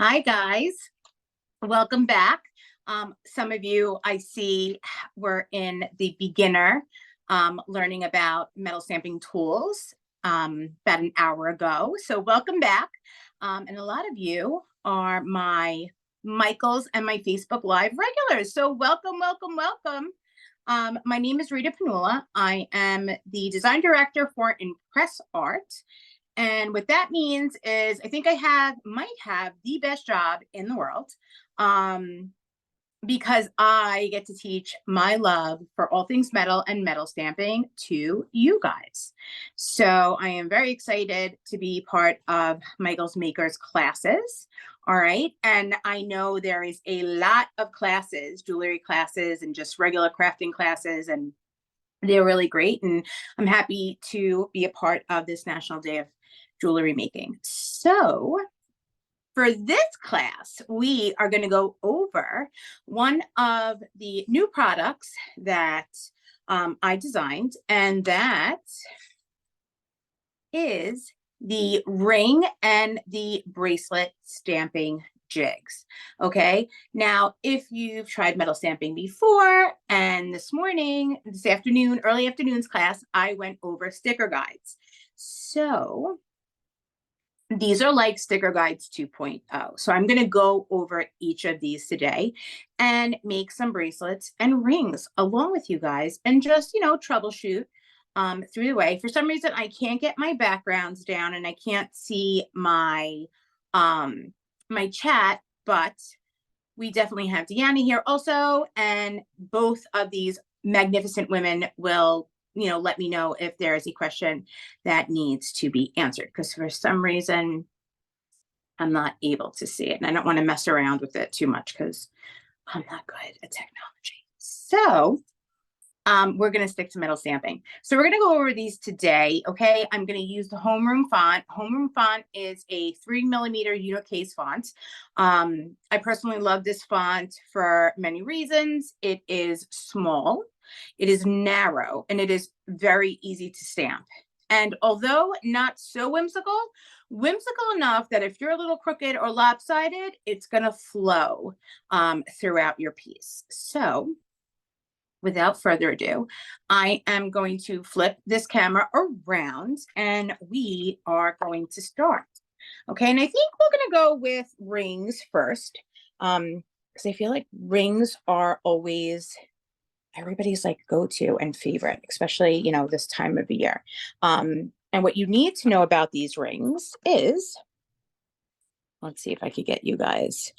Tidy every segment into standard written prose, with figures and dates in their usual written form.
Hi, guys. Welcome back. Some of you I see were in the beginner learning about metal stamping tools about an hour ago. So welcome back. And a lot of you are my Michaels and my Facebook Live regulars. So welcome, welcome, welcome. My name is Rita Panula. I am the design director for ImpressArt. And what that means is I think might have the best job in the world because I get to teach my love for all things metal and metal stamping to you guys. So I am very excited to be part of Michael's Makers classes. All right. And I know there is a lot of classes, jewelry classes and just regular crafting classes, and they're really great. And I'm happy to be a part of this National Day of Jewelry Making. So for this class, we are going to go over one of the new products that I designed, and that is the ring and the bracelet stamping jigs. Okay. Now, if you've tried metal stamping before, and this afternoon, early afternoon's class, I went over sticker guides. So these are like sticker guides 2.0. So I'm going to go over each of these today and make some bracelets and rings along with you guys and just, troubleshoot through the way. For some reason, I can't get my backgrounds down and I can't see my my chat, but we definitely have Deanna here also, and both of these magnificent women will let me know if there is a question that needs to be answered, because for some reason I'm not able to see it and I don't want to mess around with it too much because I'm not good at technology. So we're going to stick to metal stamping. So we're going to go over these today. Okay. I'm going to use the homeroom font. Homeroom font is a 3mm unicase font. I personally love this font for many reasons. It is small, it is narrow, and it is very easy to stamp. And although not so whimsical enough that if you're a little crooked or lopsided, it's going to flow throughout your piece. So without further ado, I am going to flip this camera around and we are going to start. Okay, and I think we're going to go with rings first, because I feel like rings are always everybody's like go-to and favorite, especially, this time of the year. And what you need to know about these rings is, let's see if I could get you guys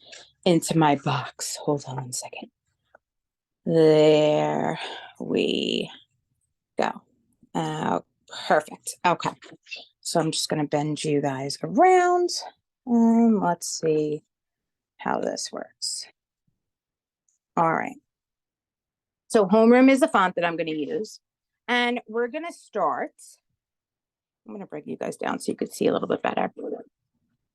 into my box. Hold on 1 second. There we go. Perfect. Okay. So I'm just going to bend you guys around and let's see how this works. All right. So homeroom is the font that I'm going to use, and we're going to start. I'm going to bring you guys down so you could see a little bit better.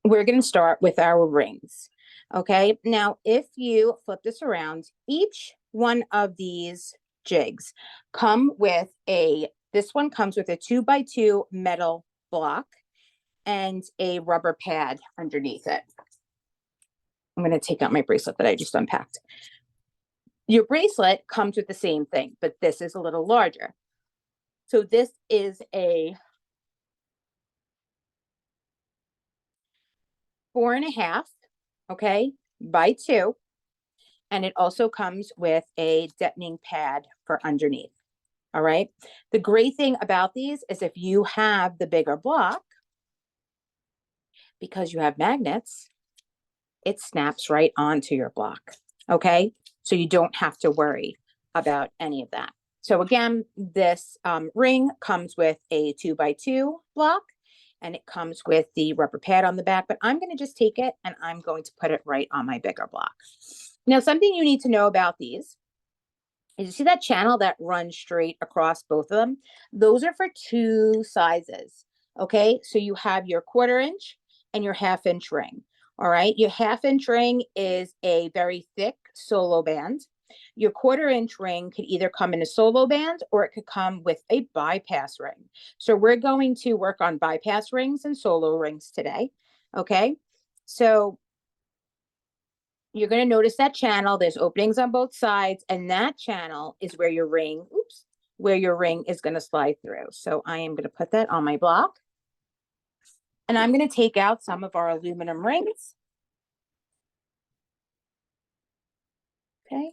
We're going to start with our rings. Okay. Now, if you flip this around, each one of these jigs this one comes with a 2x2 metal block and a rubber pad underneath it. I'm going to take out my bracelet that I just unpacked. Your bracelet comes with the same thing, but this is a little larger. So this is a 4.5, okay, by 2. And it also comes with a detonating pad for underneath. All right. The great thing about these is if you have the bigger block, because you have magnets, it snaps right onto your block. Okay. So you don't have to worry about any of that. So again, this ring comes with a 2x2 block, and it comes with the rubber pad on the back, but I'm going to just take it and I'm going to put it right on my bigger block. Now, something you need to know about these is, you see that channel that runs straight across both of them? Those are for 2 sizes. Okay. So you have your 1/4 inch and your 1/2 inch ring. All right. Your 1/2 inch ring is a very thick solo band. Your 1/4 inch ring could either come in a solo band or it could come with a bypass ring. So we're going to work on bypass rings and solo rings today. Okay. So you're going to notice that channel, there's openings on both sides, and that channel is where your ring, where your ring is going to slide through. So I am going to put that on my block. And I'm going to take out some of our aluminum rings. Okay,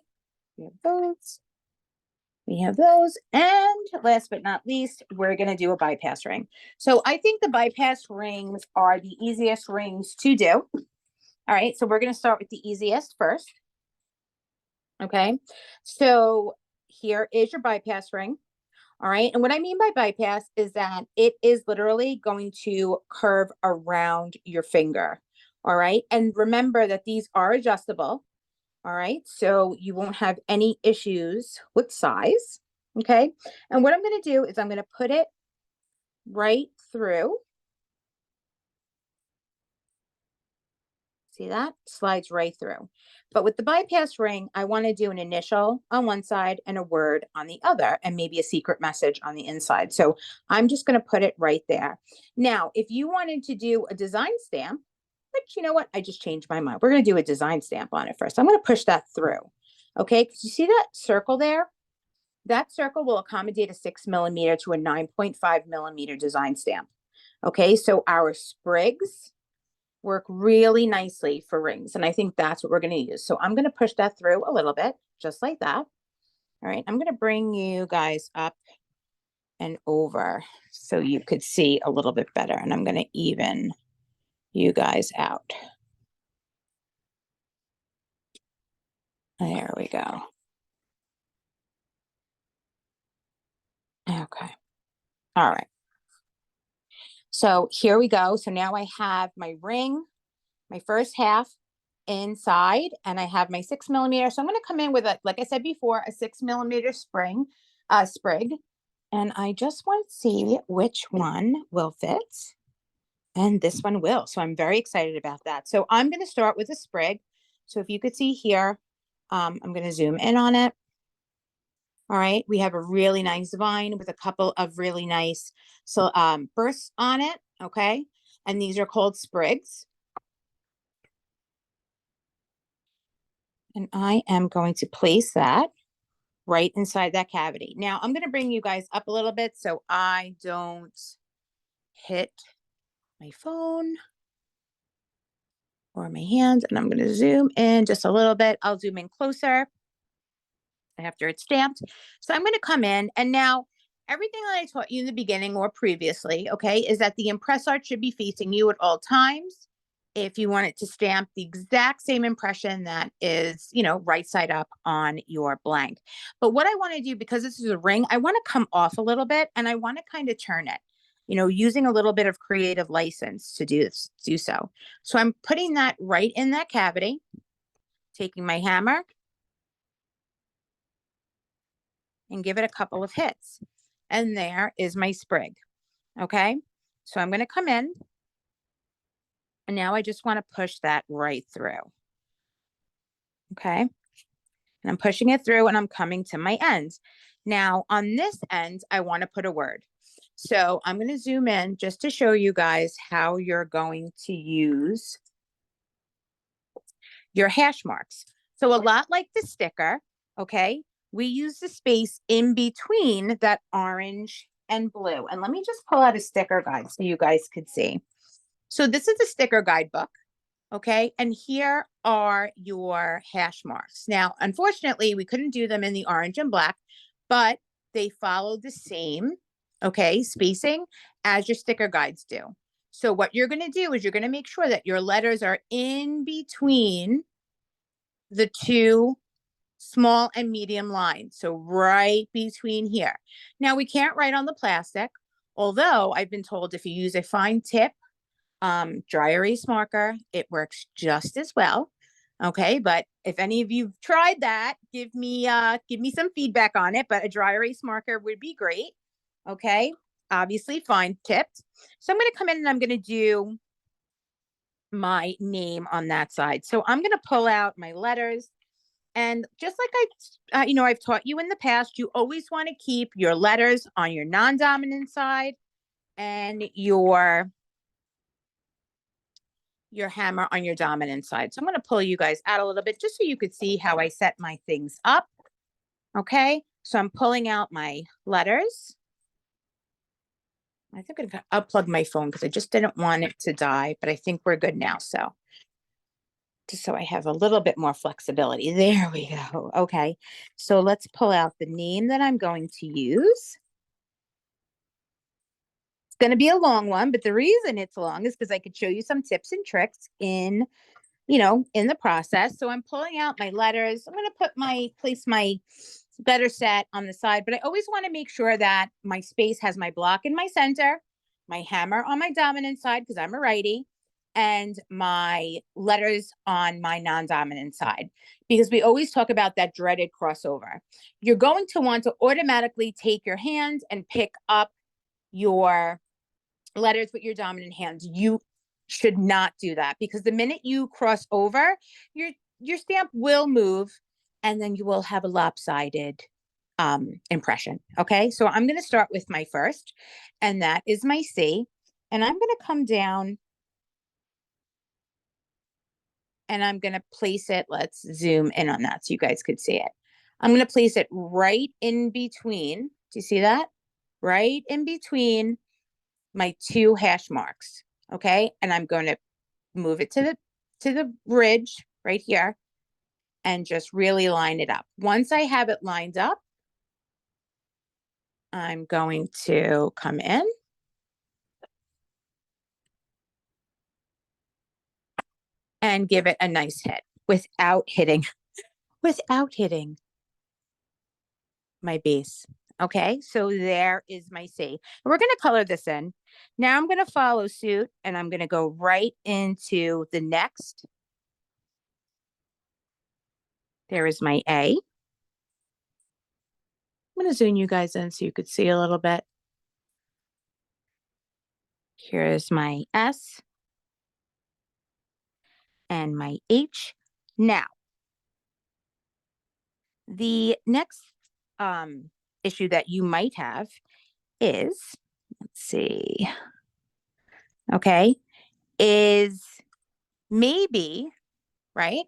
we have those. We have those. And last but not least, we're going to do a bypass ring. So I think the bypass rings are the easiest rings to do. All right, so we're going to start with the easiest first. Okay, so here is your bypass ring. All right, and what I mean by bypass is that it is literally going to curve around your finger. All right, and remember that these are adjustable. All right, so you won't have any issues with size. Okay, and what I'm going to do is I'm going to put it right through. See that? Slides right through. But with the bypass ring, I want to do an initial on one side and a word on the other, and maybe a secret message on the inside. So I'm just going to put it right there. Now, if you wanted to do a design stamp, which, you know what? I just changed my mind. We're going to do a design stamp on it first. I'm going to push that through. Okay, because you see that circle there? That circle will accommodate a 6mm to a 9.5mm design stamp. Okay, so our sprigs work really nicely for rings. And I think that's what we're going to use. So I'm going to push that through a little bit, just like that. All right, I'm going to bring you guys up and over so you could see a little bit better. And I'm going to even you guys out. There we go. Okay. All right. So here we go. So now I have my ring, my first half inside, and I have my 6mm. So I'm going to come in with a, like I said before, a 6mm sprig. And I just want to see which one will fit. And this one will. So I'm very excited about that. So I'm going to start with a sprig. So if you could see here, I'm going to zoom in on it. All right, we have a really nice vine with a couple of really nice bursts on it, okay? And these are called sprigs. And I am going to place that right inside that cavity. Now, I'm going to bring you guys up a little bit so I don't hit my phone or my hand. And I'm going to zoom in just a little bit. I'll zoom in closer after it's stamped. So I'm going to come in, and now everything that I taught you in the beginning or previously, okay, is that the ImpressArt should be facing you at all times. If you want it to stamp the exact same impression that is, you know, right side up on your blank. But what I want to do, because this is a ring, I want to come off a little bit, and I want to kind of turn it, you know, using a little bit of creative license to do so. So I'm putting that right in that cavity, taking my hammer, and give it a couple of hits. And there is my sprig. Okay, so I'm going to come in, and now I just want to push that right through. Okay, and I'm pushing it through, and I'm coming to my end. Now on this end, I want to put a word. So I'm going to zoom in just to show you guys how you're going to use your hash marks. So a lot like the sticker, okay, we use the space in between that orange and blue. And let me just pull out a sticker guide so you guys could see. So this is a sticker guidebook, okay? And here are your hash marks. Now, unfortunately, we couldn't do them in the orange and black, but they follow the same, okay, spacing as your sticker guides do. So what you're going to do is you're going to make sure that your letters are in between the two small and medium lines. So right between here. Now we can't write on the plastic, although I've been told if you use a fine tip dry erase marker, it works just as well. Okay, but if any of you've tried that, give me some feedback on it. But a dry erase marker would be great. Okay, obviously fine tipped. So I'm going to come in and I'm going to do my name on that side. So I'm going to pull out my letters. And just like I've taught you in the past, you always want to keep your letters on your non-dominant side and your your hammer on your dominant side. So I'm going to pull you guys out a little bit just so you could see how I set my things up. Okay, so I'm pulling out my letters. I think I'm going to unplug my phone because I just didn't want it to die, but I think we're good now. So just so I have a little bit more flexibility. There we go. Okay, so let's pull out the name that I'm going to use. It's going to be a long one, but the reason it's long is because I could show you some tips and tricks in the process. So I'm pulling out my letters. I'm going to place my letter set on the side, but I always want to make sure that my space has my block in my center, my hammer on my dominant side, because I'm a righty, and my letters on my non-dominant side, because we always talk about that dreaded crossover. You're going to want to automatically take your hand and pick up your letters with your dominant hand. You should not do that, because the minute you cross over, your stamp will move and then you will have a lopsided impression. Okay, so I'm going to start with my first, and that is my C, and I'm going to come down and I'm going to place it. Let's zoom in on that so you guys could see it. I'm going to place it right in between. Do you see that? Right in between my two hash marks. Okay, and I'm going to move it to the ridge right here and just really line it up. Once I have it lined up, I'm going to come in and give it a nice hit without hitting my base. Okay, so there is my C. We're going to color this in. Now I'm going to follow suit and I'm going to go right into the next. There is my A. I'm going to zoom you guys in so you could see a little bit. Here's my S and my H. Now, the next issue that you might have is, let's see, okay, is maybe, right?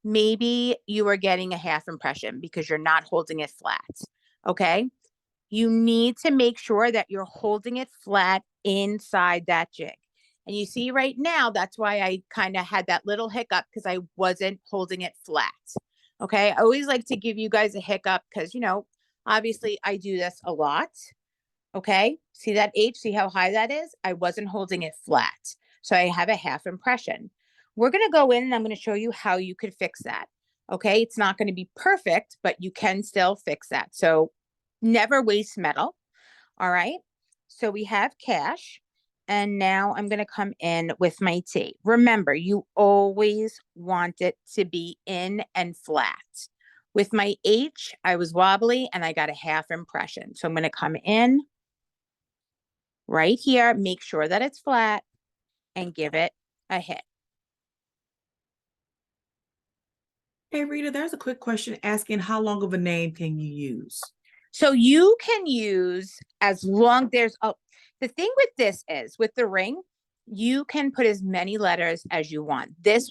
Maybe you are getting a half impression because you're not holding it flat, okay? You need to make sure that you're holding it flat inside that jig. And you see right now, that's why I kind of had that little hiccup, because I wasn't holding it flat. Okay, I always like to give you guys a hiccup because, obviously I do this a lot. Okay, see that H, see how high that is? I wasn't holding it flat. So I have a half impression. We're going to go in and I'm going to show you how you could fix that. Okay, it's not going to be perfect, but you can still fix that. So never waste metal. All right, so we have cash. And now I'm going to come in with my T. Remember, you always want it to be in and flat. With my H, I was wobbly and I got a half impression. So I'm going to come in right here, make sure that it's flat, and give it a hit. Hey, Rita, there's a quick question asking how long of a name can you use? So you can use as long the thing with this is with the ring, you can put as many letters as you want. This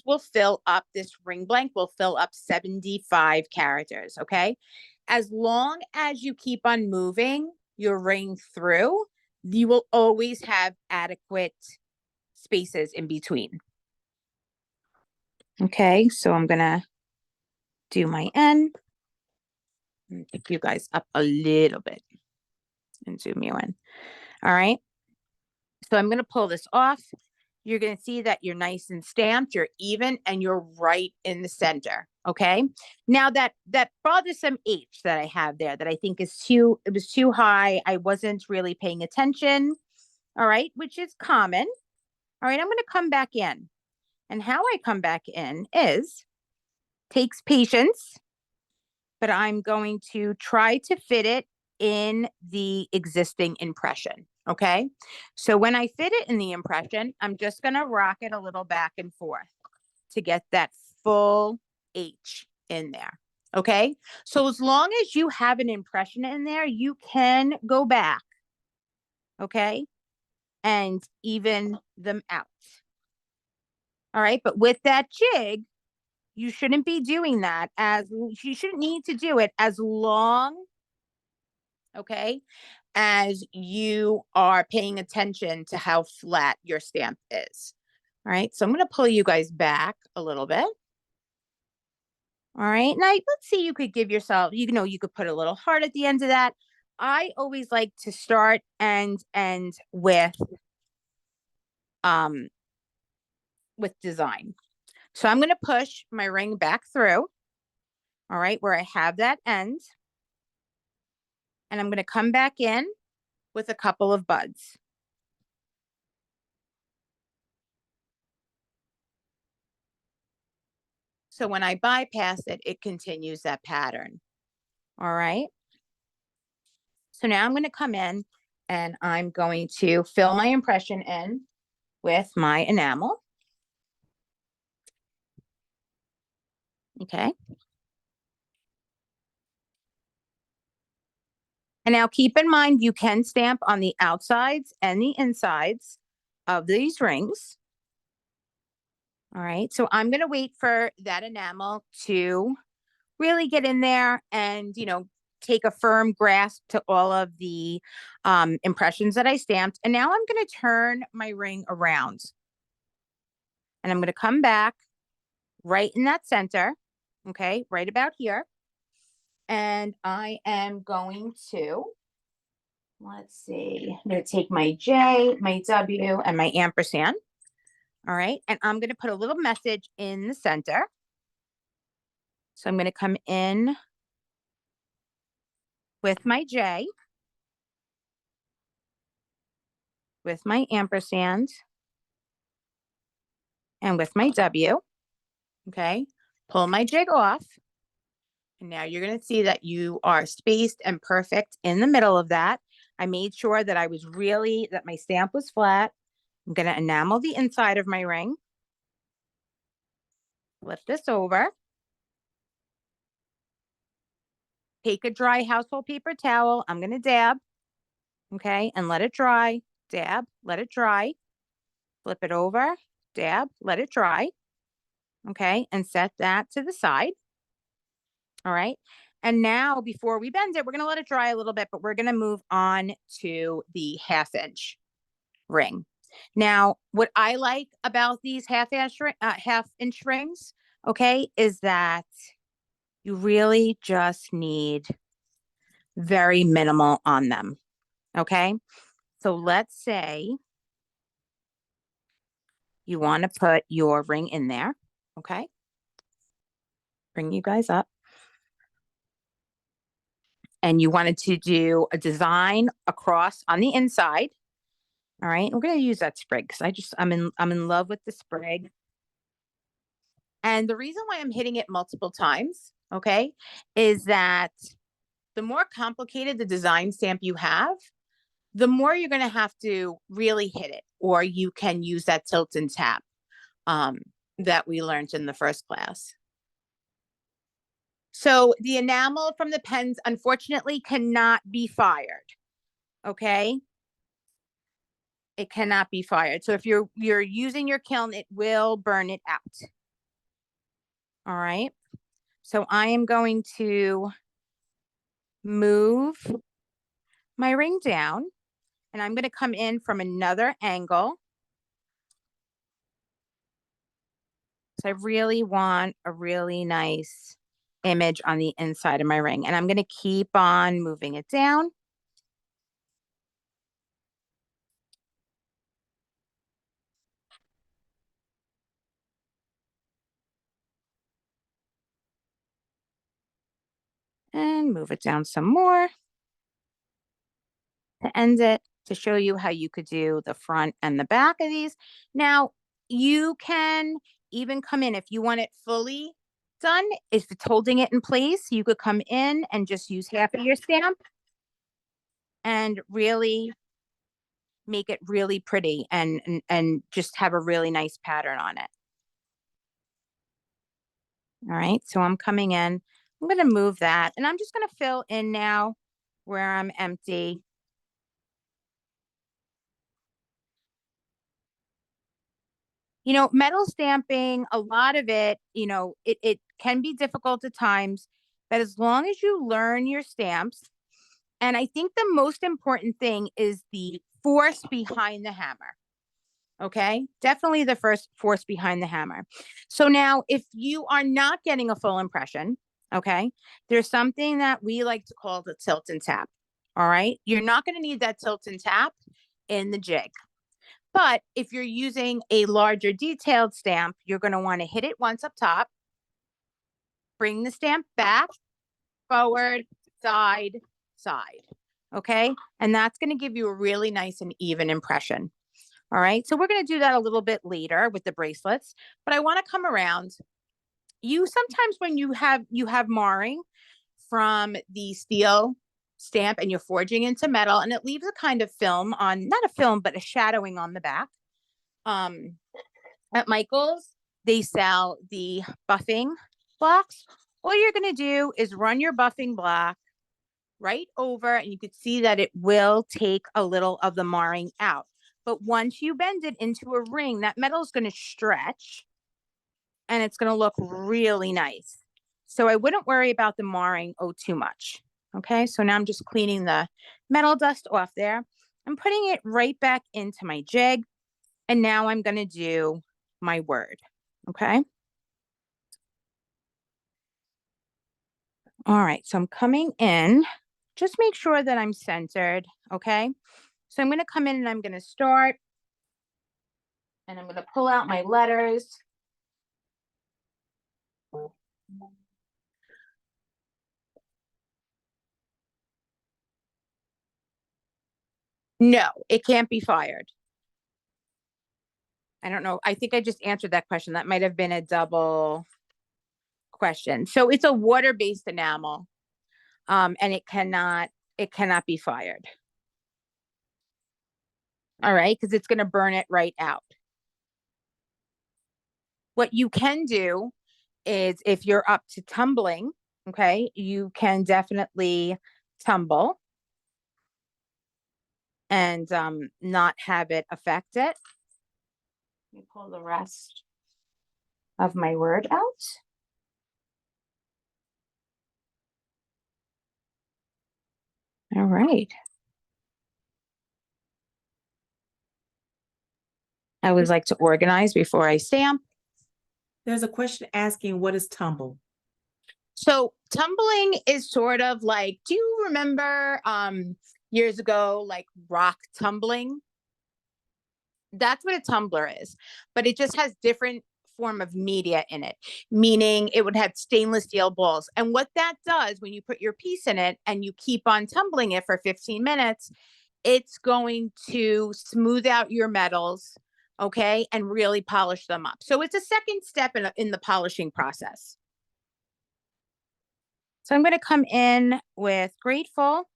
ring blank will fill up 75 characters. Okay. As long as you keep on moving your ring through, you will always have adequate spaces in between. Okay. So I'm going to do my N. Pick you guys up a little bit and zoom you in. All right. So I'm going to pull this off. You're going to see that you're nice and stamped, you're even, and you're right in the center. Okay. Now that bothersome H that I have there that I think it was too high. I wasn't really paying attention. All right. Which is common. All right. I'm going to come back in, and how I come back in takes patience, but I'm going to try to fit it in the existing impression. Okay. So when I fit it in the impression, I'm just going to rock it a little back and forth to get that full H in there. Okay. So as long as you have an impression in there, you can go back. Okay. And even them out. All right. But with that jig, you shouldn't be doing that you shouldn't need to do it as long, okay, as you are paying attention to how flat your stamp is. All right. So I'm going to pull you guys back a little bit. All right. Now, let's see, you could give yourself, you could put a little heart at the end of that. I always like to start and end um with design. So I'm going to push my ring back through, all right, where I have that end. And I'm going to come back in with a couple of buds. So when I bypass it, it continues that pattern. All right. So now I'm going to come in and I'm going to fill my impression in with my enamel. Okay. And now keep in mind, you can stamp on the outsides and the insides of these rings. All right. So I'm going to wait for that enamel to really get in there and, take a firm grasp to all of the impressions that I stamped. And now I'm going to turn my ring around. And I'm going to come back right in that center. Okay. Right about here. And I am going to, let's see, I'm going to take my J, my W, and my ampersand. All right. And I'm going to put a little message in the center. So I'm going to come in with my J, with my ampersand, and with my W. Okay. Pull my jig off. And now you're going to see that you are spaced and perfect in the middle of that. I made sure that that my stamp was flat. I'm going to enamel the inside of my ring. Flip this over. Take a dry household paper towel. I'm going to dab. Okay. And let it dry. Dab, let it dry. Flip it over. Dab, let it dry. Okay. And set that to the side. All right. And now before we bend it, we're going to let it dry a little bit, but we're going to move on to the 1/2 inch ring. Now, what I like about these 1/2 inch rings, okay, is that you really just need very minimal on them. Okay. So let's say you want to put your ring in there. Okay. Bring you guys up. And you wanted to do a design across on the inside. All right. We're going to use that sprig because I'm in love with the sprig. And the reason why I'm hitting it multiple times, okay, is that the more complicated the design stamp you have, the more you're going to have to really hit it, or you can use that tilt and tap that we learned in the first class. So the enamel from the pens, unfortunately, cannot be fired. Okay. It cannot be fired. So if you're using your kiln, it will burn it out. All right. So I am going to move my ring down and I'm going to come in from another angle. So I really want a really nice image on the inside of my ring. And I'm going to keep on moving it down. And move it down some more to end it, to show you how you could do the front and the back of these. Now, you can even come in if you want it fully done. If it's holding it in place, you could come in and just use half of your stamp and really make it really pretty and just have a really nice pattern on it. All right, so I'm coming in. I'm going to move that and I'm just going to fill in now where I'm empty. You know, metal stamping, a lot of it, you know, it can be difficult at times, but as long as you learn your stamps, and I think the most important thing is the force behind the hammer. Okay. Definitely the first force behind the hammer. So now, if you are not getting a full impression, okay, there's something that we like to call the tilt and tap. All right. You're not going to need that tilt and tap in the jig. But if you're using a larger detailed stamp, you're going to want to hit it once up top, bring the stamp back, forward, side, side. Okay. And that's going to give you a really nice and even impression. All right. So we're going to do that a little bit later with the bracelets, but I want to come around. You sometimes when you have marring from the steel stamp and you're forging into metal and it leaves a kind of film on, not a film, but a shadowing on the back. At Michael's, they sell the buffing blocks. All you're going to do is run your buffing block right over, and you could see that it will take a little of the marring out. But once you bend it into a ring, that metal is going to stretch and it's going to look really nice. So I wouldn't worry about the marring too much. Okay, so now I'm just cleaning the metal dust off there. I'm putting it right back into my jig. And now I'm going to do my word. Okay. All right. So I'm coming in. Just make sure that I'm centered. Okay. So I'm going to come in and I'm going to start. And I'm going to pull out my letters. No, it can't be fired. I don't know. I think I just answered that question. That might have been a double question. So it's a water-based enamel, and it cannot be fired. All right, because it's going to burn it right out. What you can do is if you're up to tumbling, okay, you can definitely tumble and not have it affect it. Let me pull the rest of my word out. All right. I always like to organize before I stamp. There's a question asking, what is tumble? So tumbling is sort of like, do you remember years ago, like rock tumbling? That's what a tumbler is, but it just has different form of media in it, meaning it would have stainless steel balls. And what that does when you put your piece in it and you keep on tumbling it for 15 minutes, it's going to smooth out your metals, okay, and really polish them up. So it's a second step in the polishing process. So I'm going to come in with Grateful,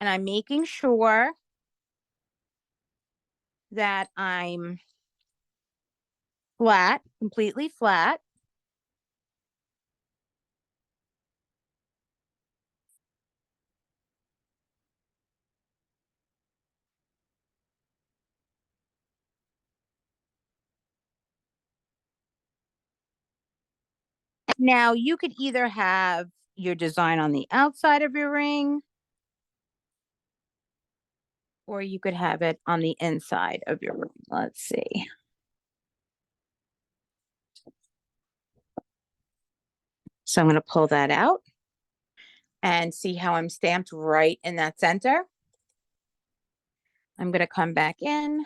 and I'm making sure that I'm flat, completely flat. Now you could either have your design on the outside of your ring, or you could have it on the inside of your ring. Let's see. So I'm going to pull that out and see how I'm stamped right in that center. I'm going to come back in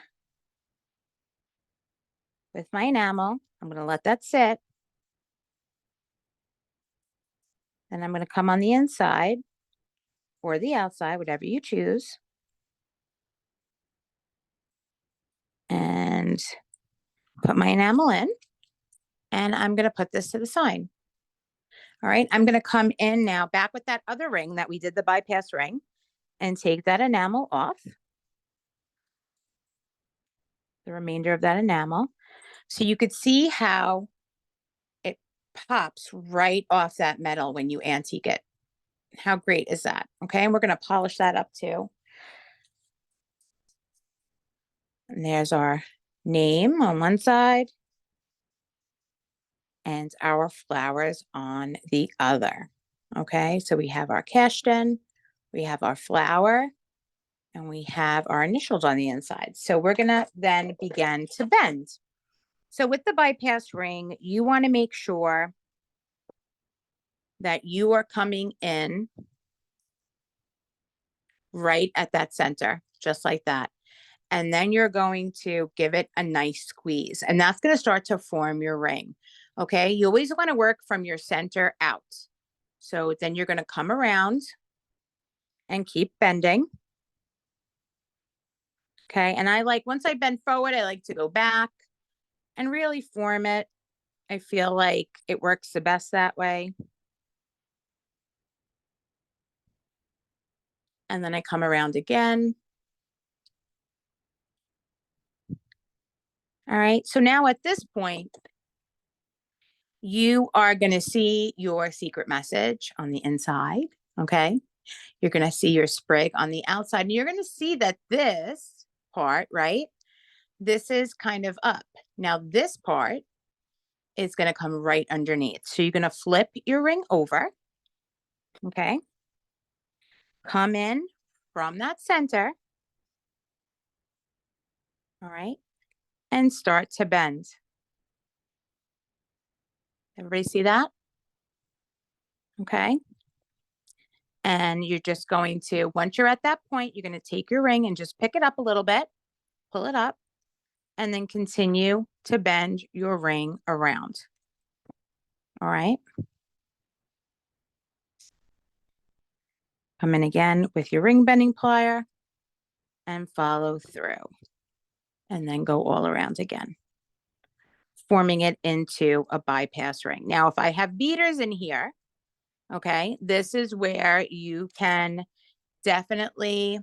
with my enamel. I'm going to let that sit. Then I'm going to come on the inside or the outside, whatever you choose. And put my enamel in. And I'm going to put this to the side. All right, I'm going to come in now back with that other ring that we did the bypass ring and take that enamel off. The remainder of that enamel. So you could see how it pops right off that metal when you antique it. How great is that? Okay, and we're going to polish that up too. And there's our name on one side and our flowers on the other. Okay, so we have our Cashton, we have our flower, and we have our initials on the inside. So we're gonna then begin to bend. So with the bypass ring, you want to make sure that you are coming in right at that center, just like that. And then you're going to give it a nice squeeze, and that's going to start to form your ring. Okay, you always want to work from your center out. So then you're going to come around and keep bending. Okay, and I like, once I bend forward, I like to go back and really form it. I feel like it works the best that way. And then I come around again. All right, so now at this point, you are going to see your secret message on the inside. Okay, you're going to see your sprig on the outside, and you're going to see that this part, right, this is kind of up. Now this part is going to come right underneath. So you're going to flip your ring over. Okay, come in from that center. All right, and start to bend. Everybody see that? Okay. And you're just going to, once you're at that point, you're going to take your ring and just pick it up a little bit, pull it up, and then continue to bend your ring around. All right. Come in again with your ring bending plier and follow through. And then go all around again, forming it into a bypass ring. Now, if I have beaders in here, okay, this is where you can definitely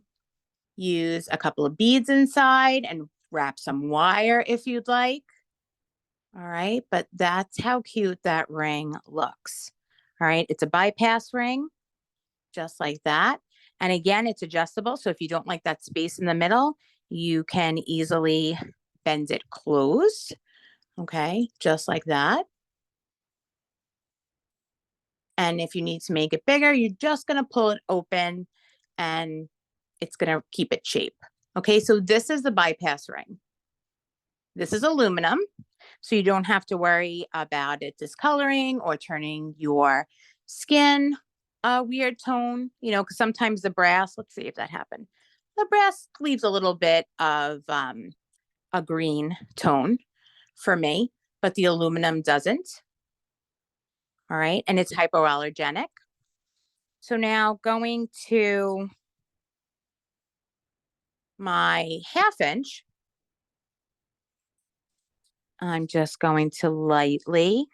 use a couple of beads inside and wrap some wire if you'd like. All right, but that's how cute that ring looks. All right, it's a bypass ring, just like that. And again, it's adjustable. So if you don't like that space in the middle, you can easily bend it closed. Okay, just like that. And if you need to make it bigger, you're just going to pull it open and it's going to keep it shape. Okay, so this is the bypass ring. This is aluminum, so you don't have to worry about it discoloring or turning your skin a weird tone, you know, because sometimes the brass, let's see if that happened. The brass leaves a little bit of a green tone for me, but the aluminum doesn't. All right, and it's hypoallergenic. So now going to my 1/2 inch, I'm just going to lightly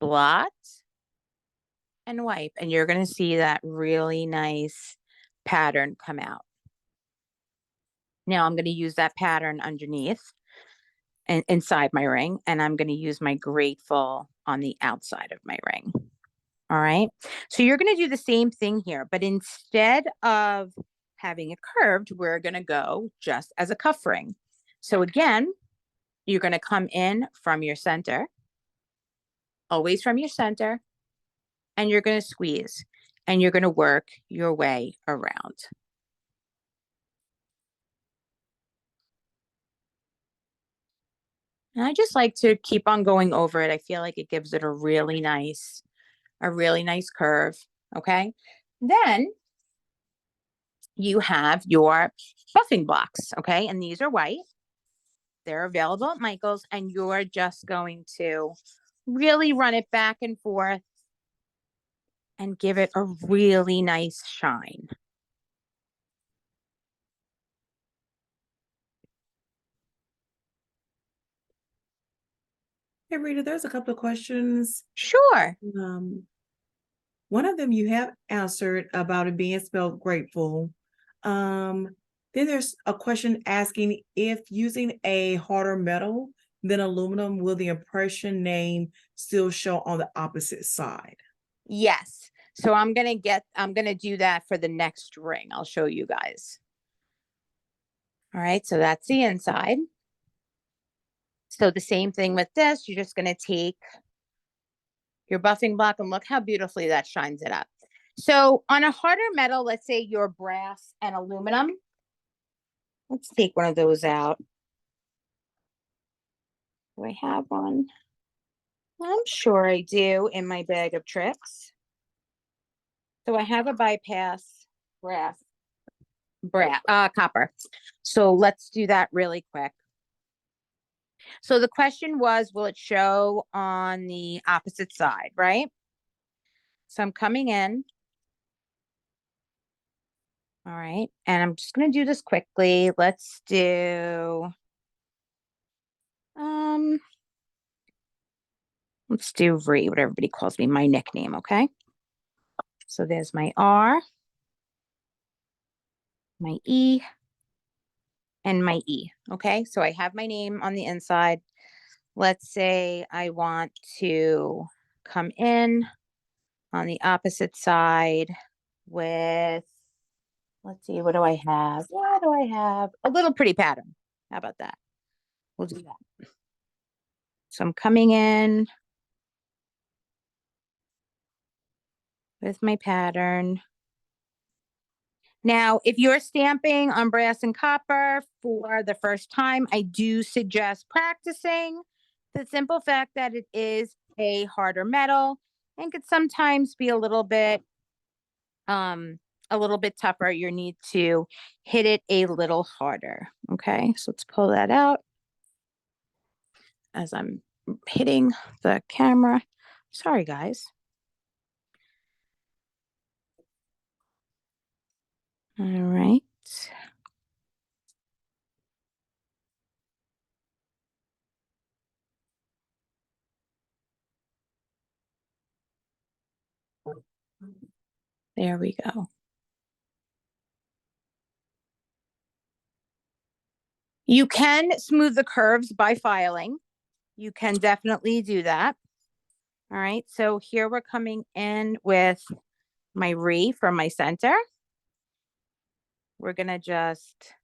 blot and wipe, and you're going to see that really nice pattern come out. Now I'm going to use that pattern underneath and inside my ring, and I'm going to use my Grateful on the outside of my ring. All right, so you're going to do the same thing here, but instead of having it curved, we're going to go just as a cuff ring. So again, you're going to come in from your center, always from your center, and you're going to squeeze, and you're going to work your way around. And I just like to keep on going over it. I feel like it gives it a really nice curve. Okay. Then you have your buffing blocks. Okay. And these are white. They're available at Michael's, and you're just going to really run it back and forth and give it a really nice shine. Hey, Rita, there's a couple of questions. Sure. One of them you have answered about it being spelled grateful. Then there's a question asking if using a harder metal than aluminum, will the impression name still show on the opposite side? Yes. So I'm going to do that for the next ring. I'll show you guys. All right, so that's the inside. So the same thing with this, you're just going to take your buffing block and look how beautifully that shines it up. So on a harder metal, let's say your brass and aluminum, let's take one of those out. Do I have one? I'm sure I do in my bag of tricks. So I have a bypass copper. So let's do that really quick. So the question was, will it show on the opposite side, right? So I'm coming in. All right. And I'm just going to do this quickly. Let's do, let's do Ree, what everybody calls me, my nickname. Okay. So there's my R, my E, and my E. Okay. So I have my name on the inside. Let's say I want to come in on the opposite side with, let's see, what do I have? What do I have? A little pretty pattern. How about that? We'll do that. So I'm coming in with my pattern. Now, if you're stamping on brass and copper for the first time, I do suggest practicing the simple fact that it is a harder metal and could sometimes be a little bit tougher. You need to hit it a little harder. Okay, so let's pull that out as I'm hitting the camera. Sorry, guys. All right. There we go. You can smooth the curves by filing. You can definitely do that. All right, so here we're coming in with my Ree from my center. We're gonna just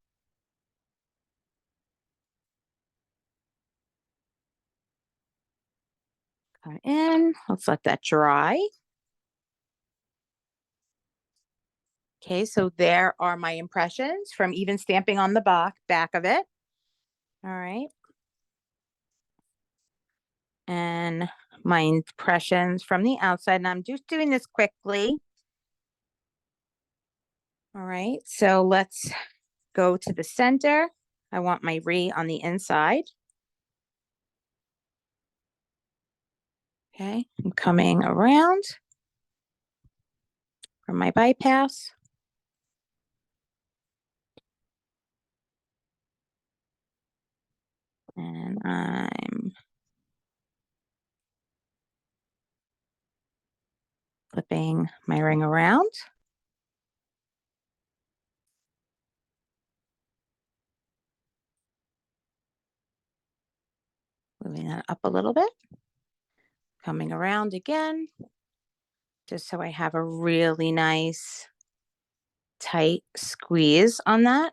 come in. Let's let that dry. Okay, so there are my impressions from even stamping on the back of it. All right. And my impressions from the outside. And I'm just doing this quickly. All right, so let's go to the center. I want my Ree on the inside. Okay, I'm coming around from my bypass. And I'm flipping my ring around. Moving that up a little bit. Coming around again, just so I have a really nice tight squeeze on that.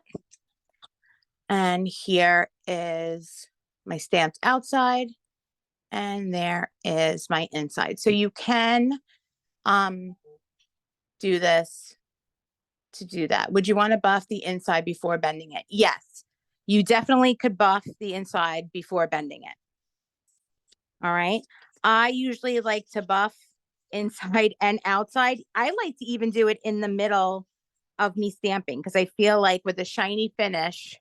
And here is my stamped outside. And there is my inside. So you can do this to do that. Would you want to buff the inside before bending it? Yes, you definitely could buff the inside before bending it. All right. I usually like to buff inside and outside. I like to even do it in the middle of me stamping because I feel like with a shiny finish,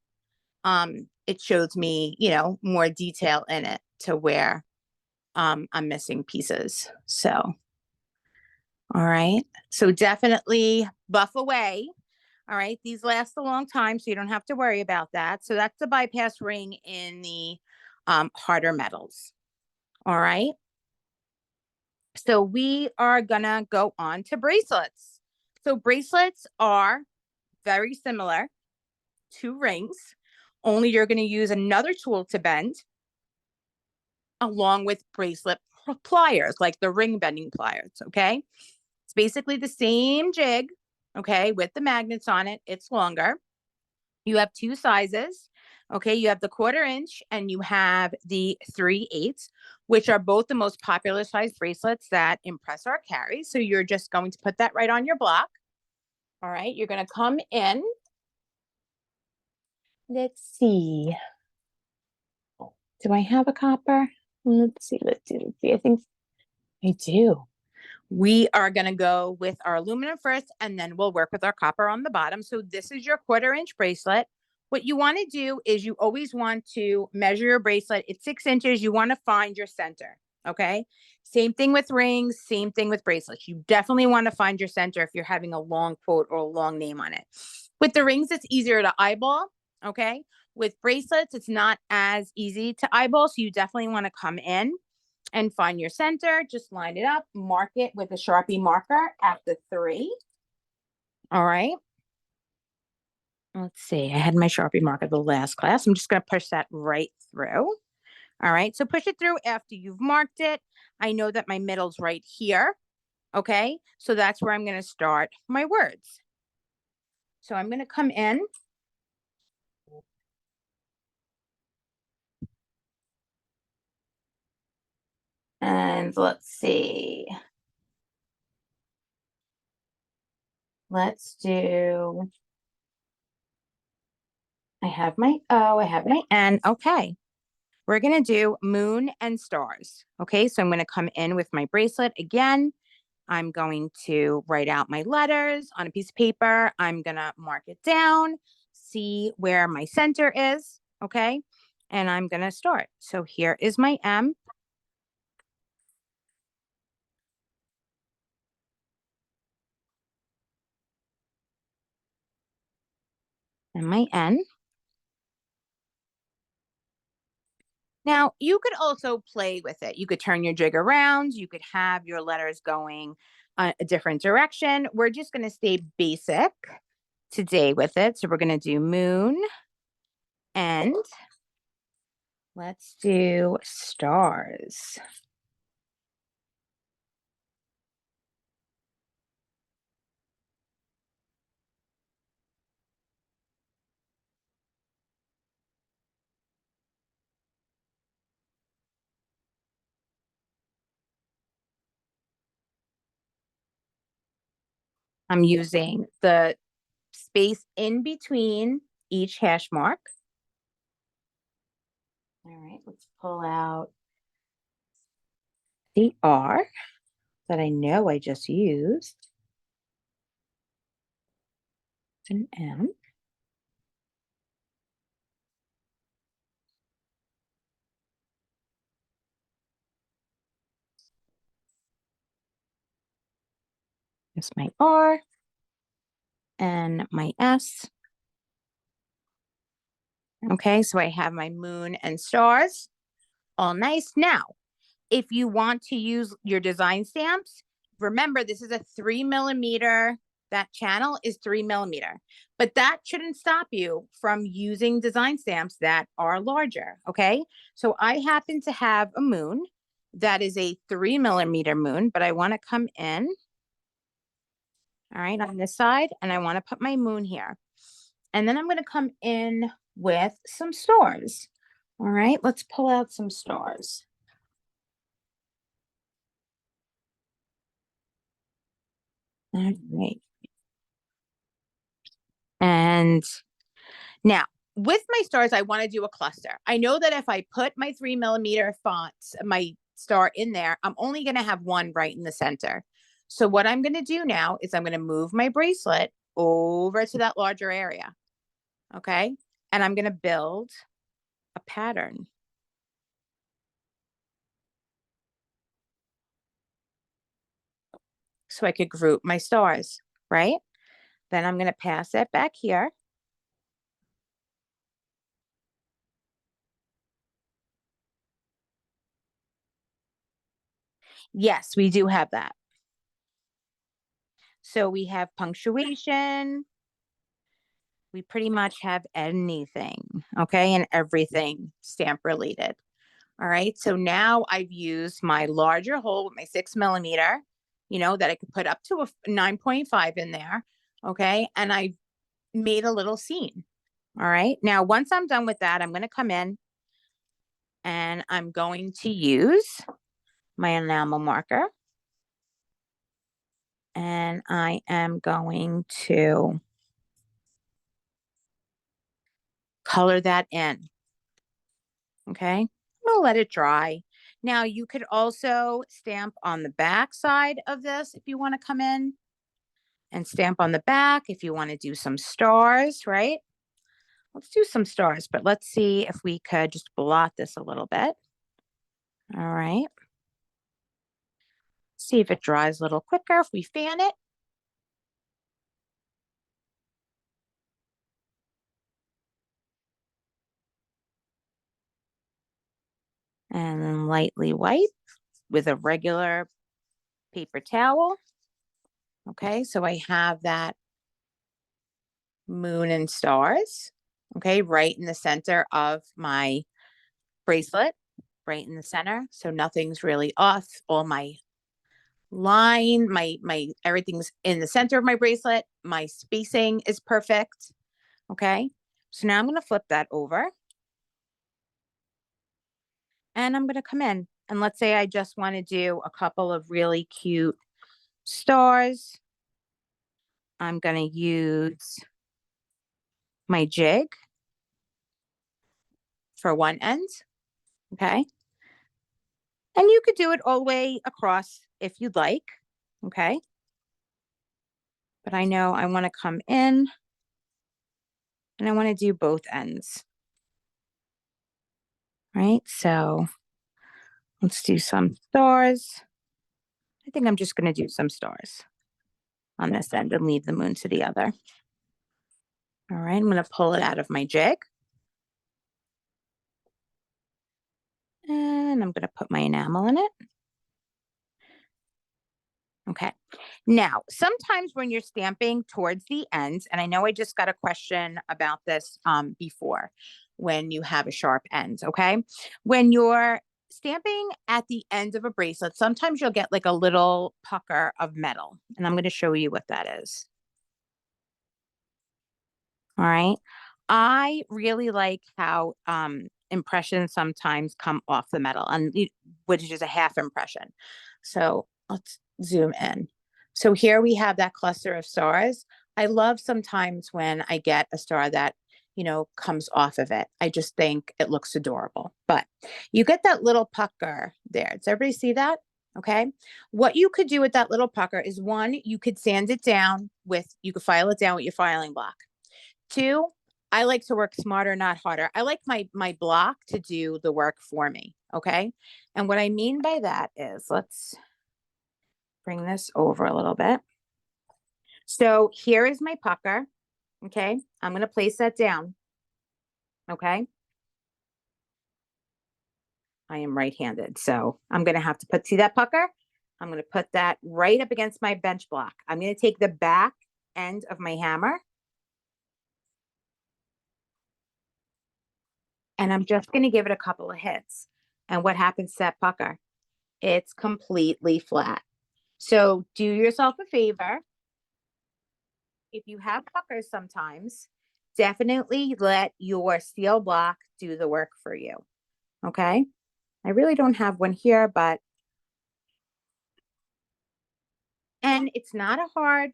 it shows me, you know, more detail in it to where I'm missing pieces. So, all right. So definitely buff away. All right. These last a long time, so you don't have to worry about that. So that's the bypass ring in the harder metals. All right. So we are gonna go on to bracelets. So bracelets are very similar to rings, only you're gonna use another tool to bend along with bracelet pliers, like the ring bending pliers, okay? It's basically the same jig, okay, with the magnets on it. It's longer. You have two sizes. Okay, you have the 1/4 inch and you have the 3/8, which are both the most popular size bracelets that ImpressArt carries. So you're just going to put that right on your block. All right, you're going to come in. Let's see. Do I have a copper? Let's see. I think I do. We are going to go with our aluminum first, and then we'll work with our copper on the bottom. So this is your 1/4 inch bracelet. What you want to do is you always want to measure your bracelet. It's 6 inches. You want to find your center. Okay. Same thing with rings, same thing with bracelets. You definitely want to find your center if you're having a long quote or a long name on it. With the rings, it's easier to eyeball. Okay. With bracelets, it's not as easy to eyeball. So you definitely want to come in and find your center. Just line it up, mark it with a Sharpie marker at the 3. All right. Let's see. I had my Sharpie marker the last class. I'm just going to push that right through. All right. So push it through after you've marked it. I know that my middle's right here. Okay. So that's where I'm going to start my words. So I'm going to come in. And let's see. Let's do, I have my O, I have my N. Okay. We're going to do moon and stars. Okay. So I'm going to come in with my bracelet again. I'm going to write out my letters on a piece of paper. I'm going to mark it down, see where my center is. Okay. And I'm going to start. So here is my M. And my N. Now, you could also play with it. You could turn your jig around. You could have your letters going a different direction. We're just going to stay basic today with it. So we're going to do moon and let's do stars. I'm using the space in between each hash mark. All right, let's pull out the R that I know I just used. An M. There's my R and my S. Okay, so I have my moon and stars. All nice. Now, if you want to use your design stamps, remember this is a 3mm. That channel is 3mm, but that shouldn't stop you from using design stamps that are larger. Okay. So I happen to have a moon that is a 3mm moon, but I want to come in. All right. On this side, and I want to put my moon here. And then I'm going to come in with some stars. All right. Let's pull out some stars. All right. And now with my stars, I want to do a cluster. I know that if I put my 3mm fonts, my star in there, I'm only going to have one right in the center. So what I'm going to do now is I'm going to move my bracelet over to that larger area. Okay. And I'm going to build a pattern. So I could group my stars, right? Then I'm going to pass it back here. Yes, we do have that. So we have punctuation. We pretty much have anything, okay, and everything stamp related. All right. So now I've used my larger hole with my 6mm, that I could put up to a 9.5 in there. Okay. And I made a little scene. All right. Now, once I'm done with that, I'm going to come in and I'm going to use my enamel marker. And I am going to color that in. Okay. I'm going to let it dry. Now, you could also stamp on the back side of this if you want to come in and stamp on the back if you want to do some stars, right? Let's do some stars, but let's see if we could just blot this a little bit. All right. See if it dries a little quicker if we fan it. And then lightly wipe with a regular paper towel. Okay, so I have that moon and stars, okay, right in the center of my bracelet, right in the center. So nothing's really off. All my line, my everything's in the center of my bracelet. My spacing is perfect. Okay, so now I'm going to flip that over and I'm going to come in. And let's say I just want to do a couple of really cute stars. I'm going to use my jig for one end. Okay. And you could do it all the way across if you'd like. Okay. But I know I want to come in and I want to do both ends. Right. So let's do some stars. I think I'm just going to do some stars on this end and leave the moon to the other. All right. I'm going to pull it out of my jig. And I'm going to put my enamel in it. Okay. Now, sometimes when you're stamping towards the ends, and I know I just got a question about this before, when you have a sharp end, okay? When you're stamping at the end of a bracelet, sometimes you'll get like a little pucker of metal, and I'm going to show you what that is. All right. I really like how impressions sometimes come off the metal, and which is a half impression. So let's zoom in. So here we have that cluster of stars. I love sometimes when I get a star that, comes off of it. I just think it looks adorable. But you get that little pucker there. Does everybody see that? Okay. What you could do with that little pucker is, one, you could sand it down you could file it down with your filing block. Two, I like to work smarter, not harder. I like my block to do the work for me. Okay. And what I mean by that is, let's bring this over a little bit. So here is my pucker. Okay. I'm going to place that down. Okay. I am right-handed. So I'm going to have to see that pucker? I'm going to put that right up against my bench block. I'm going to take the back end of my hammer. And I'm just going to give it a couple of hits. And what happens to that pucker? It's completely flat. So do yourself a favor. If you have puckers sometimes, definitely let your steel block do the work for you. Okay. I really don't have one here, and it's not a hard,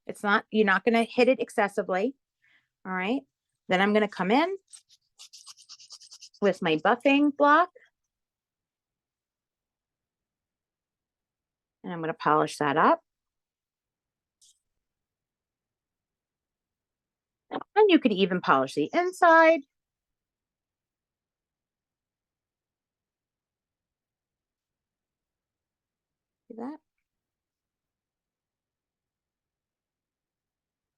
it's not, you're not going to hit it excessively. All right. Then I'm going to come in with my buffing block. And I'm going to polish that up. And you could even polish the inside. See that?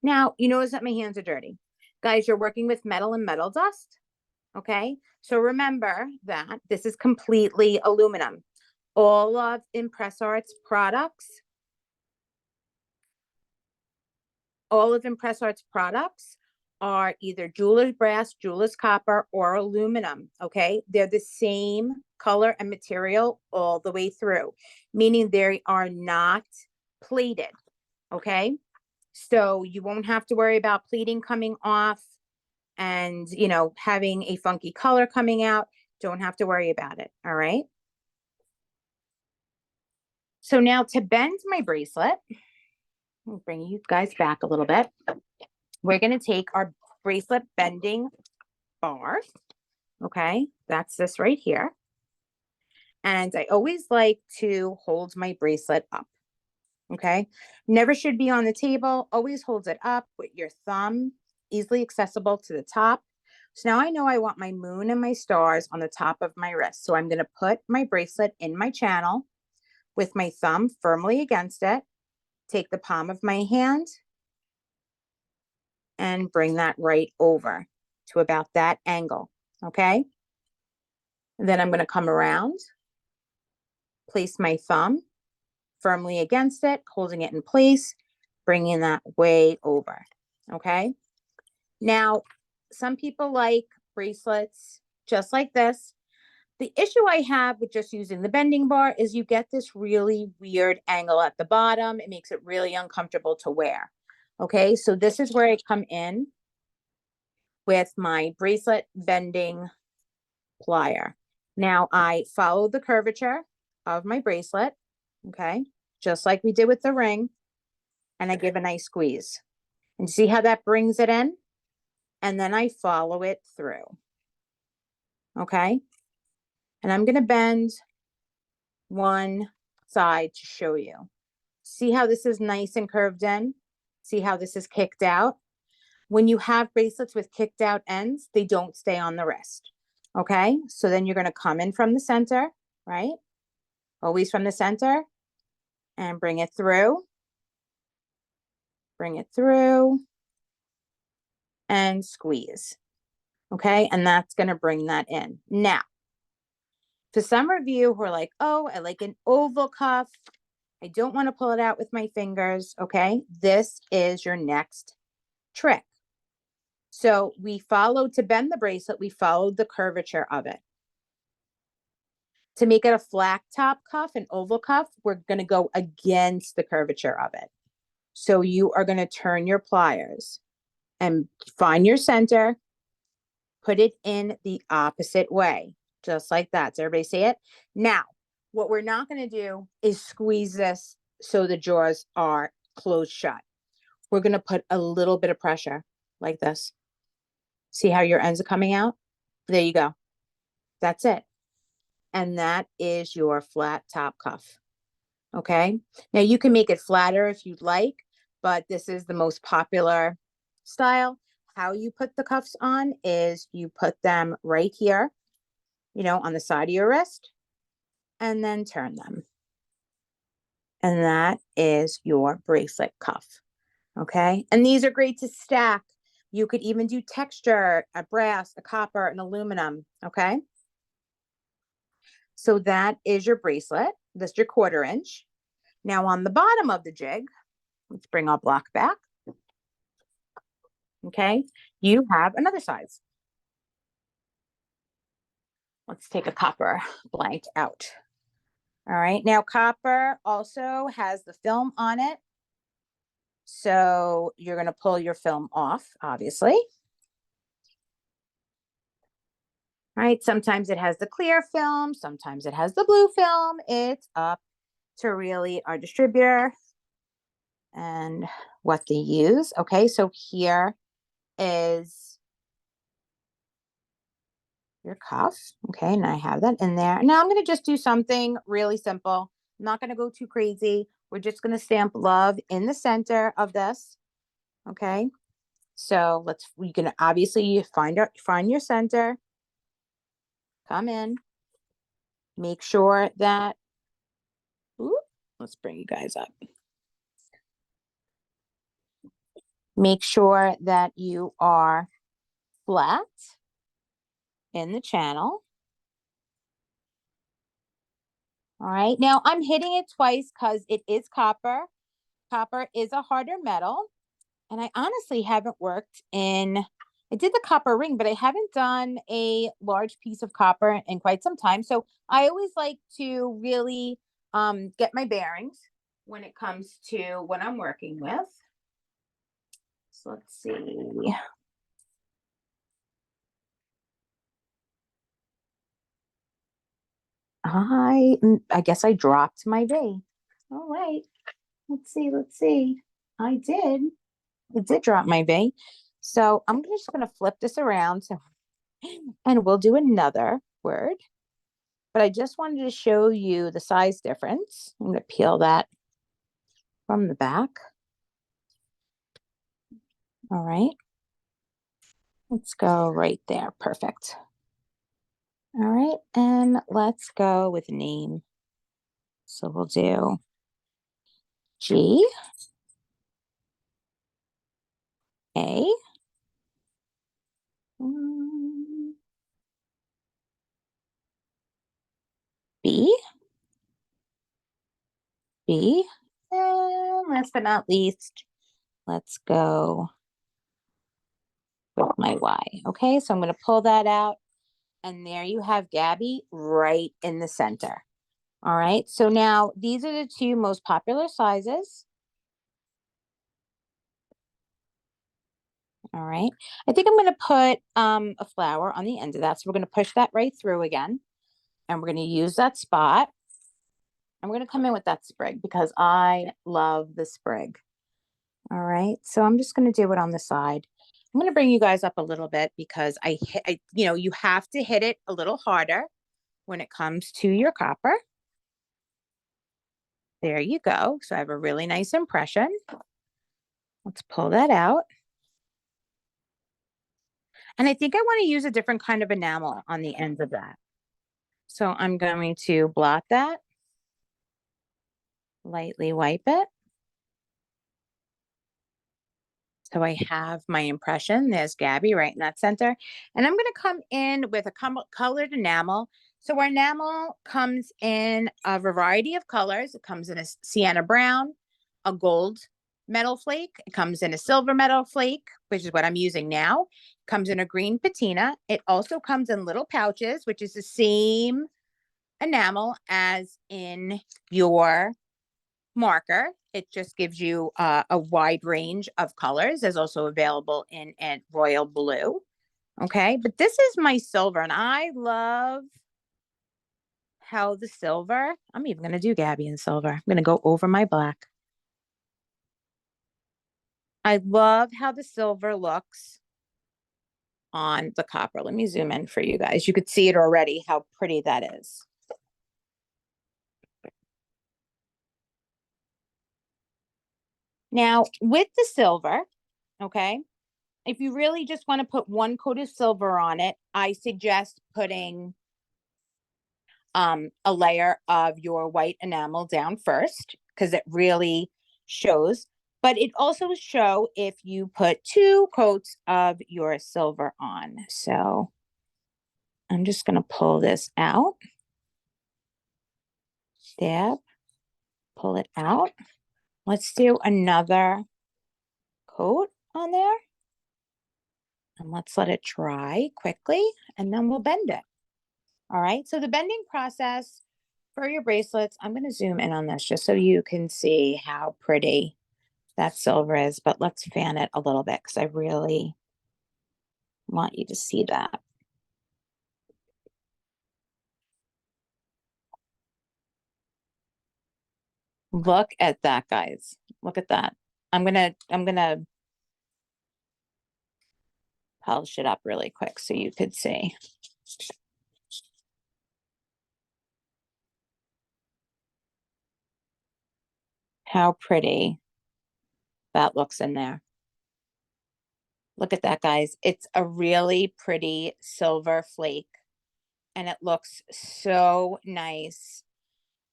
Now, you notice that my hands are dirty. Guys, you're working with metal and metal dust. Okay. So remember that this is completely aluminum. All of ImpressArt's products, are either jeweler's brass, jeweler's copper, or aluminum. Okay. They're the same color and material all the way through, meaning they are not plated. Okay. So you won't have to worry about pleating coming off. and, you know, having a funky color coming out. Don't have to worry about it. All right. So now to bend my bracelet, I'll bring you guys back a little bit. We're going to take our bracelet bending bar. Okay. That's this right here. And I always like to hold my bracelet up. Okay. Never should be on the table. Always hold it up with your thumb easily accessible to the top. So now I know I want my moon and my stars on the top of my wrist. So I'm going to put my bracelet in my channel with my thumb firmly against it. Take the palm of my hand and bring that right over to about that angle. Okay. And then I'm going to come around, place my thumb firmly against it, holding it in place, bringing that way over. Okay. Now, some people like bracelets just like this. The issue I have with just using the bending bar is you get this really weird angle at the bottom. It makes it really uncomfortable to wear. Okay, so this is where I come in with my bracelet bending plier. Now I follow the curvature of my bracelet, okay, just like we did with the ring, and I give a nice squeeze. And see how that brings it in? And then I follow it through. Okay. And I'm going to bend one side to show you. See how this is nice and curved in? See how this is kicked out? When you have bracelets with kicked out ends, they don't stay on the wrist. Okay. So then you're going to come in from the center, right? Always from the center, and bring it through. Bring it through and squeeze. Okay. And that's going to bring that in. Now, for some of you who are like, oh, I like an oval cuff, I don't want to pull it out with my fingers. Okay. This is your next trick. So we followed to bend the bracelet, we followed the curvature of it. To make it a flat top cuff, an oval cuff, we're going to go against the curvature of it. So you are going to turn your pliers and find your center, put it in the opposite way, just like that. Does everybody see it? Now, what we're not going to do is squeeze this so the jaws are closed shut. We're going to put a little bit of pressure like this. See how your ends are coming out? There you go. That's it. And that is your flat top cuff. Okay. Now you can make it flatter if you'd like, but this is the most popular style. How you put the cuffs on is you put them right here, you know, on the side of your wrist, and then turn them. And that is your bracelet cuff. Okay. And these are great to stack. You could even do texture, a brass, a copper, an aluminum. Okay. So that is your bracelet. That's your 1/4 inch. Now on the bottom of the jig, let's bring our block back. Okay. You have another size. Let's take a copper blank out. All right. Now copper also has the film on it. So you're going to pull your film off, obviously. All right. Sometimes it has the clear film. Sometimes it has the blue film. It's up to really our distributor and what they use. Okay. So here is your cuff. Okay. And I have that in there. Now I'm going to just do something really simple. I'm not going to go too crazy. We're just going to stamp love in the center of this. Okay. So we can obviously find your center. Come in. Make sure that, let's bring you guys up. Make sure that you are flat in the channel. All right. Now I'm hitting it twice because it is copper. Copper is a harder metal. And I honestly haven't worked I did the copper ring, but I haven't done a large piece of copper in quite some time. So I always like to really get my bearings when it comes to what I'm working with. So let's see. I guess I dropped my V. All right. Let's see. Let's see. I did. I did drop my V. So I'm just going to flip this around. So, and we'll do another word. But I just wanted to show you the size difference. I'm going to peel that from the back. All right. Let's go right there. Perfect. All right. And let's go with name. So we'll do G A B B. And last but not least, let's go with my Y. Okay, so I'm going to pull that out. And there you have Gabby right in the center. All right, so now these are the two most popular sizes. All right, I think I'm going to put a flower on the end of that. So we're going to push that right through again. And we're going to use that spot. I'm going to come in with that sprig because I love the sprig. All right, so I'm just going to do it on the side. I'm going to bring you guys up a little bit because you have to hit it a little harder when it comes to your copper. There you go. So I have a really nice impression. Let's pull that out. And I think I want to use a different kind of enamel on the ends of that. So I'm going to blot that, lightly wipe it. So I have my impression. There's Gabby right in that center. And I'm going to come in with a colored enamel. So our enamel comes in a variety of colors. It comes in a sienna brown, a gold metal flake. It comes in a silver metal flake, which is what I'm using now. It comes in a green patina. It also comes in little pouches, which is the same enamel as in your marker. It just gives you a wide range of colors. There's also available in royal blue. Okay, but this is my silver, and I love how the silver, I'm even going to do Gabby in silver. I'm going to go over my black. I love how the silver looks on the copper. Let me zoom in for you guys. You could see it already, how pretty that is. Now, with the silver, okay, if you really just want to put one coat of silver on it, I suggest putting a layer of your white enamel down first because it really shows. But it also show if you put 2 coats of your silver on. So I'm just going to pull this out. Dab, pull it out. Let's do another coat on there. And let's let it dry quickly, and then we'll bend it. All right, so the bending process for your bracelets, I'm going to zoom in on this just so you can see how pretty that silver is, but let's fan it a little bit because I really want you to see that. Look at that, guys. Look at that. I'm gonna polish it up really quick so you could see. How pretty that looks in there. Look at that, guys. It's a really pretty silver flake, and it looks so nice.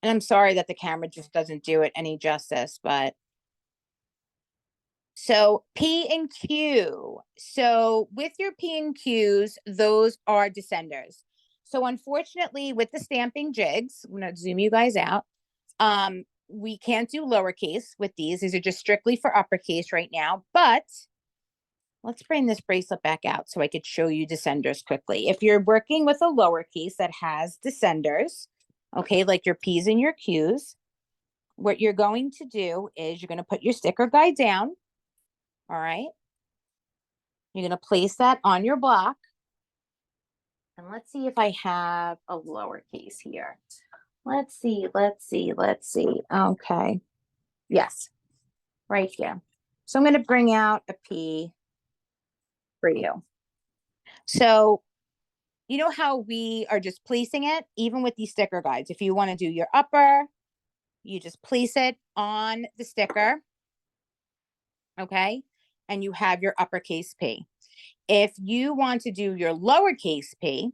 And I'm sorry that the camera just doesn't do it any justice, but so P and Q. So with your P and Qs, those are descenders. So unfortunately, with the stamping jigs, I'm going to zoom you guys out. We can't do lowercase with these. These are just strictly for uppercase right now. But let's bring this bracelet back out so I could show you descenders quickly. If you're working with a lowercase that has descenders, okay, like your P's and your Q's, what you're going to do is you're going to put your sticker guide down. All right. You're going to place that on your block. And let's see if I have a lowercase here. Let's see, let's see, let's see. Okay. Yes, right here. So I'm going to bring out a P for you. So you know how we are just placing it, even with these sticker guides. If you want to do your upper, you just place it on the sticker. Okay. And you have your uppercase P. If you want to do your lowercase p,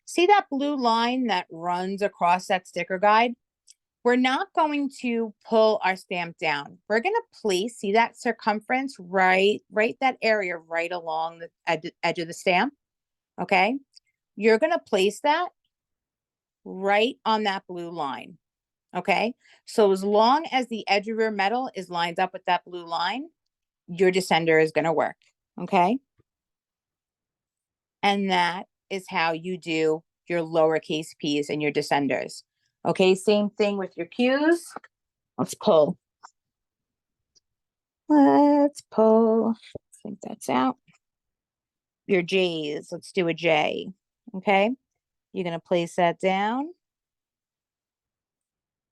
see that blue line that runs across that sticker guide? We're not going to pull our stamp down. We're going to place, see that circumference, right that area right along the edge of the stamp. Okay. You're going to place that right on that blue line. Okay. So as long as the edge of your metal is lined up with that blue line, your descender is going to work. Okay. And that is how you do your lowercase p's and your descenders. Okay, same thing with your q's. Let's pull. Let's pull. I think that's out. Your j's. Let's do a j. Okay, you're going to place that down.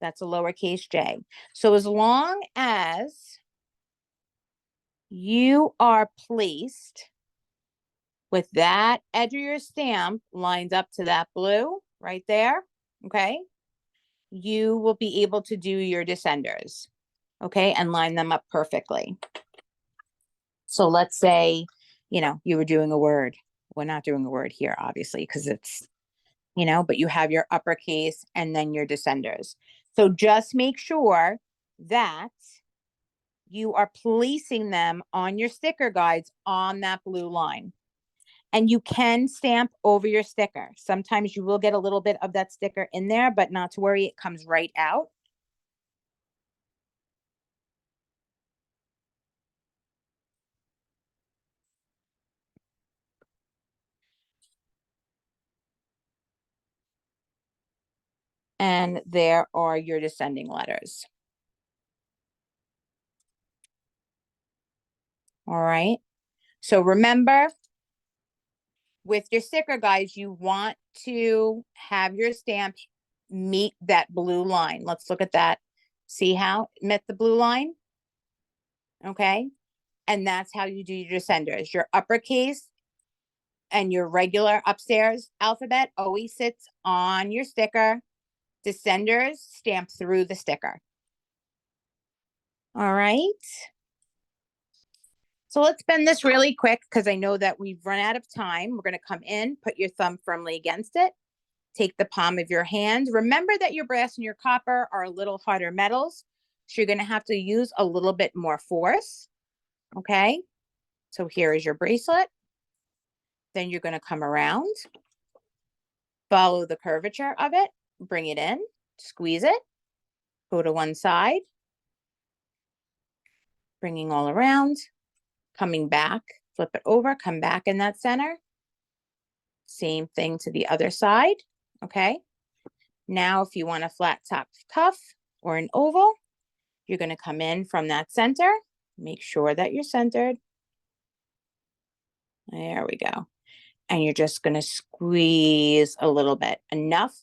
That's a lowercase j. So as long as you are placed with that edge of your stamp lined up to that blue right there, okay, you will be able to do your descenders, okay, and line them up perfectly. So let's say, you know, you were doing a word. We're not doing a word here, obviously, because it's, you know, but you have your uppercase and then your descenders. So just make sure that you are placing them on your sticker guides on that blue line. And you can stamp over your sticker. Sometimes you will get a little bit of that sticker in there, but not to worry, it comes right out. And there are your descending letters. All right. So remember, with your sticker guys, you want to have your stamp meet that blue line. Let's look at that. See how it met the blue line? Okay. And that's how you do your descenders. Your uppercase and your regular upstairs alphabet always sits on your sticker. Descenders stamp through the sticker. All right. So let's bend this really quick because I know that we've run out of time. We're going to come in, put your thumb firmly against it. Take the palm of your hand. Remember that your brass and your copper are a little harder metals. So you're going to have to use a little bit more force. Okay. So here is your bracelet. Then you're going to come around, follow the curvature of it, bring it in, squeeze it, go to one side, bringing all around, coming back, flip it over, come back in that center. Same thing to the other side. Okay. Now, if you want a flat top cuff or an oval, you're going to come in from that center. Make sure that you're centered. There we go. And you're just going to squeeze a little bit, enough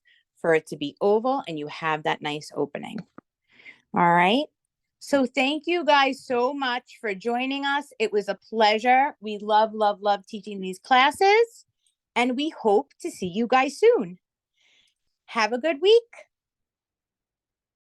for it to be oval and you have that nice opening. All right. So thank you guys so much for joining us. It was a pleasure. We love, love, love teaching these classes, and we hope to see you guys soon. Have a good week.